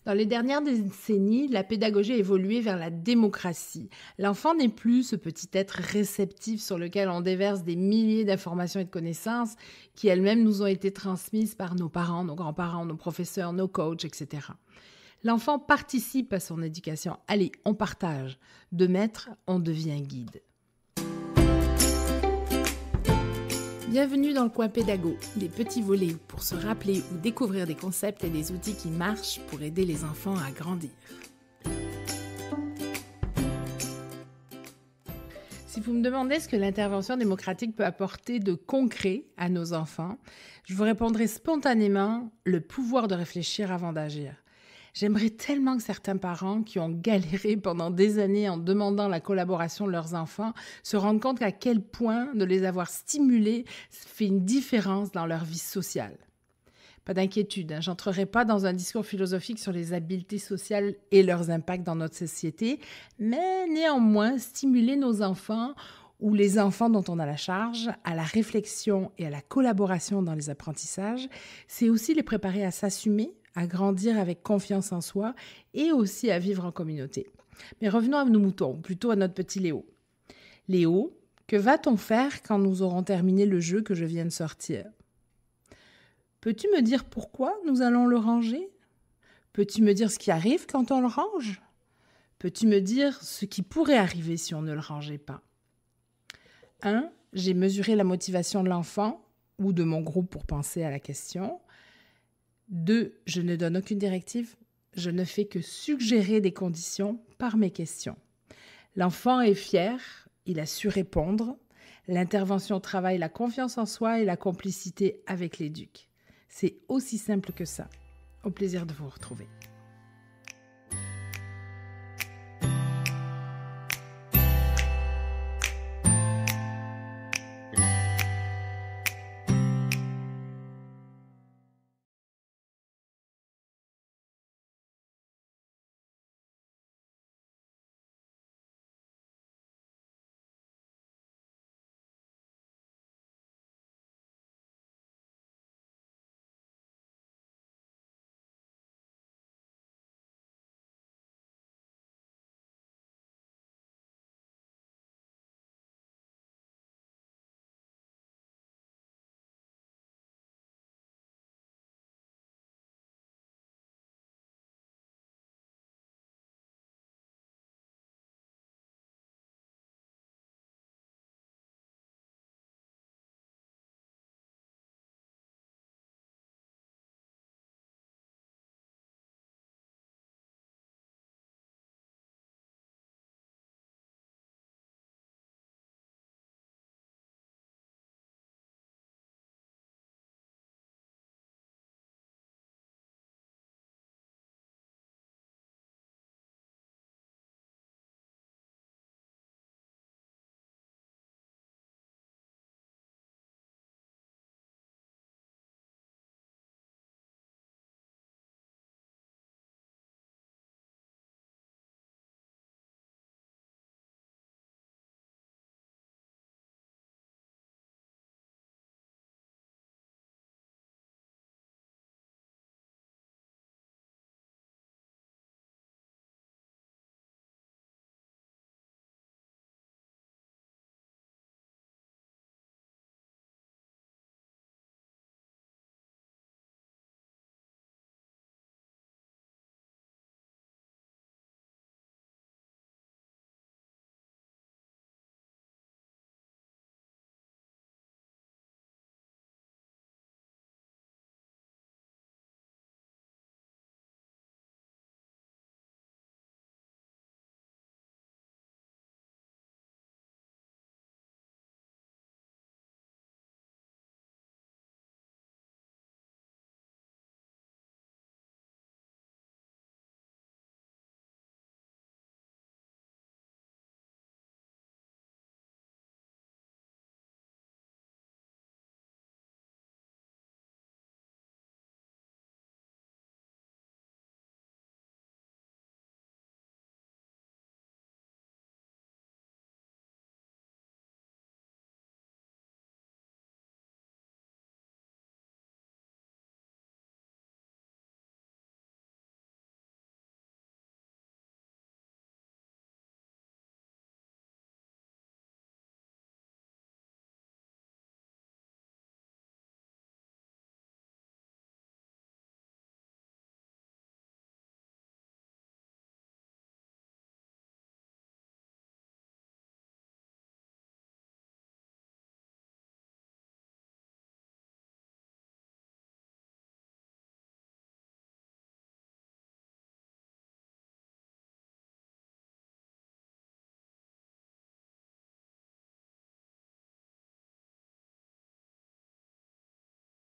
Dans les dernières décennies, la pédagogie a évolué vers la démocratie. L'enfant n'est plus ce petit être réceptif sur lequel on déverse des milliers d'informations et de connaissances qui elles-mêmes nous ont été transmises par nos parents, nos grands-parents, nos professeurs, nos coachs, etc. L'enfant participe à son éducation. Allez, on partage. De maître, on devient guide. Bienvenue dans le coin pédago, des petits volets pour se rappeler ou découvrir des concepts et des outils qui marchent pour aider les enfants à grandir. Si vous me demandez ce que l'intervention démocratique peut apporter de concret à nos enfants, je vous répondrai spontanément le pouvoir de réfléchir avant d'agir. J'aimerais tellement que certains parents qui ont galéré pendant des années en demandant la collaboration de leurs enfants se rendent compte à quel point de les avoir stimulés fait une différence dans leur vie sociale. Pas d'inquiétude, j'entrerai pas dans un discours philosophique sur les habiletés sociales et leurs impacts dans notre société, mais néanmoins stimuler nos enfants ou les enfants dont on a la charge à la réflexion et à la collaboration dans les apprentissages, c'est aussi les préparer à s'assumer, à grandir avec confiance en soi et aussi à vivre en communauté. Mais revenons à nos moutons, plutôt à notre petit Léo. Léo, que va-t-on faire quand nous aurons terminé le jeu que je viens de sortir ? Peux-tu me dire pourquoi nous allons le ranger ? Peux-tu me dire ce qui arrive quand on le range ? Peux-tu me dire ce qui pourrait arriver si on ne le rangeait pas ? 1. J'ai mesuré la motivation de l'enfant ou de mon groupe pour penser à la question. 2. Je ne donne aucune directive. Je ne fais que suggérer des conditions par mes questions. L'enfant est fier, il a su répondre. L'intervention travaille la confiance en soi et la complicité avec l'éduc. C'est aussi simple que ça. Au plaisir de vous retrouver.